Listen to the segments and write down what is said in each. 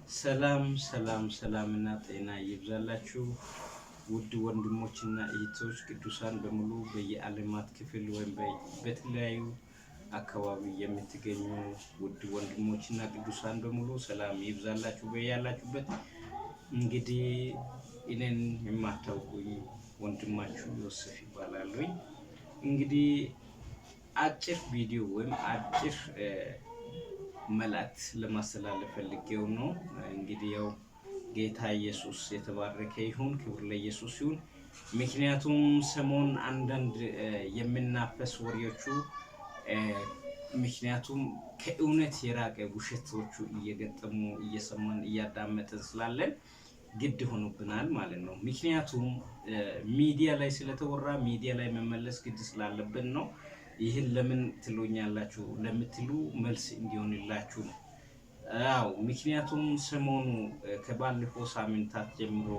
ሰላም ሰላም ሰላምና ጤና ይብዛላችሁ ውድ ወንድሞችና እህቶች ቅዱሳን በሙሉ በየዓለማት ክፍል ወይም በተለያዩ አካባቢ የምትገኙ ውድ ወንድሞችና ቅዱሳን በሙሉ ሰላም ይብዛላችሁ በያላችሁበት። እንግዲህ እኔን የማታውቁኝ ወንድማችሁ ዮሴፍ ይባላልኝ። እንግዲህ አጭር ቪዲዮ ወይም አጭር መልእክት ለማስተላለፍ ፈልጌው ነው። እንግዲህ ያው ጌታ ኢየሱስ የተባረከ ይሁን፣ ክብር ለኢየሱስ ይሁን። ምክንያቱም ሰሞን አንዳንድ የምናፈስ ወሬዎቹ ምክንያቱም ከእውነት የራቀ ውሸቶቹ እየገጠሙ እየሰማን እያዳመጥን ስላለን ግድ ሆኖብናል ማለት ነው። ምክንያቱም ሚዲያ ላይ ስለተወራ ሚዲያ ላይ መመለስ ግድ ስላለብን ነው። ይህን ለምን ትሉኛላችሁ ለምትሉ መልስ እንዲሆንላችሁ ነው። አዎ ምክንያቱም ሰሞኑ ከባለፈው ሳምንታት ጀምሮ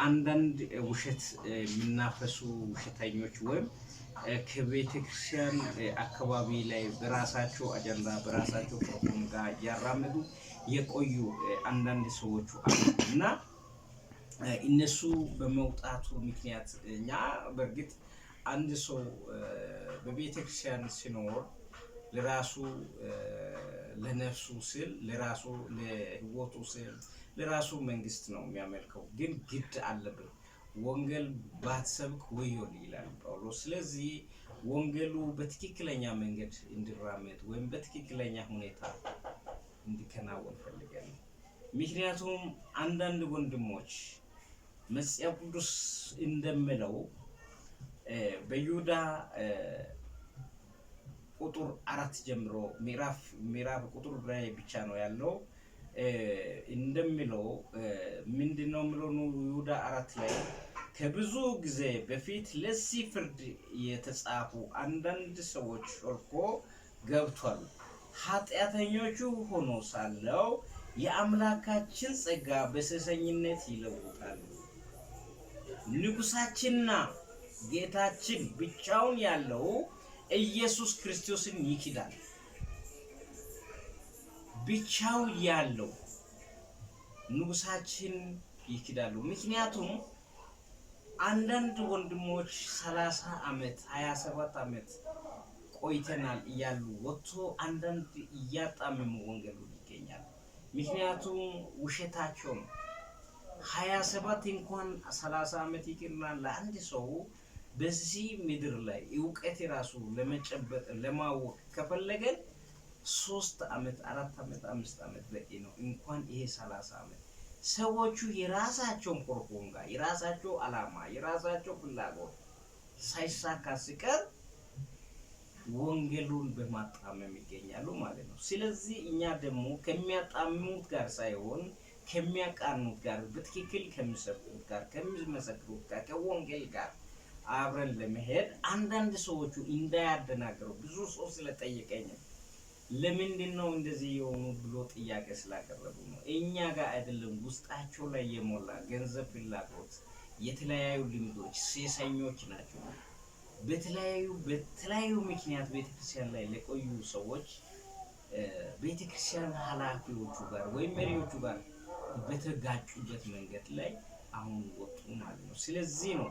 አንዳንድ ውሸት የሚናፈሱ ውሸተኞች ወይም ከቤተ ክርስቲያን አካባቢ ላይ በራሳቸው አጀንዳ በራሳቸው ፕሮግራም ጋር ያራመዱ የቆዩ አንዳንድ ሰዎች አሉ እና እነሱ በመውጣቱ ምክንያት እኛ በእርግጥ አንድ ሰው በቤተ ክርስቲያን ሲኖር ለራሱ ለነፍሱ ሲል ለራሱ ለህይወቱ ሲል ለራሱ መንግስት ነው የሚያመልከው። ግን ግድ አለብን ወንጌል ባትሰብክ ወዮል ይላል ጳውሎስ። ስለዚህ ወንጌሉ በትክክለኛ መንገድ እንዲራመድ ወይም በትክክለኛ ሁኔታ እንዲከናወን ፈልገን። ምክንያቱም አንዳንድ ወንድሞች መጽሐፍ ቅዱስ እንደሚለው በይሁዳ ቁጥር 4 ጀምሮ ምዕራፍ ቁጥር ላይ ብቻ ነው ያለው። እንደሚለው ምንድነው የሚለው ይሁዳ 4 ላይ ከብዙ ጊዜ በፊት ለዚህ ፍርድ የተጻፉ አንዳንድ ሰዎች ሾልኮ ገብቷል። ኃጢአተኞቹ ሆኖ ሳለው የአምላካችን ጸጋ በሴሰኝነት ይለውጣሉ። ንጉሳችንና ጌታችን ብቻውን ያለው ኢየሱስ ክርስቶስን ይክዳል። ብቻው ያለው ንጉሳችን ይክዳሉ። ምክንያቱም አንዳንድ ወንድሞች 30 ዓመት 27 ዓመት ቆይተናል እያሉ ወጥቶ አንዳንድ እያጣመሙ ወንጌሉ ይገኛል። ምክንያቱም ውሸታቸው ነው። 27 እንኳን 30 ዓመት ይቅርና ለአንድ ሰው በዚህ ምድር ላይ ዕውቀት ራሱ ለመጨበጥ ለማወቅ ከፈለገን 3 ዓመት 4 ዓመት 5 ዓመት በቂ ነው። እንኳን ይሄ 30 ዓመት ሰዎቹ የራሳቸውን ፕሮግራም ጋር የራሳቸው ዓላማ የራሳቸው ፍላጎት ሳይሳካ ሲቀር ወንጌሉን በማጣመም ይገኛሉ ማለት ነው። ስለዚህ እኛ ደግሞ ከሚያጣምሙት ጋር ሳይሆን ከሚያቃኑት ጋር በትክክል ከሚሰብኩት ጋር ከሚመሰክሩት ጋር ከወንጌል ጋር አብረን ለመሄድ አንዳንድ ሰዎቹ እንዳያደናገሩ ብዙ ሰው ስለጠየቀኝ ለምንድን ነው እንደዚህ የሆኑ ብሎ ጥያቄ ስላቀረቡ ነው። እኛ ጋር አይደለም ውስጣቸው ላይ የሞላ ገንዘብ ፍላጎት የተለያዩ ልምዶች ሴሰኞች ናቸው። በተለያዩ ምክንያት ቤተክርስቲያን ላይ ለቆዩ ሰዎች ቤተክርስቲያን ኃላፊዎቹ ጋር ወይም መሪዎቹ ጋር በተጋጩበት መንገድ ላይ አሁን ወጡ ማለት ነው። ስለዚህ ነው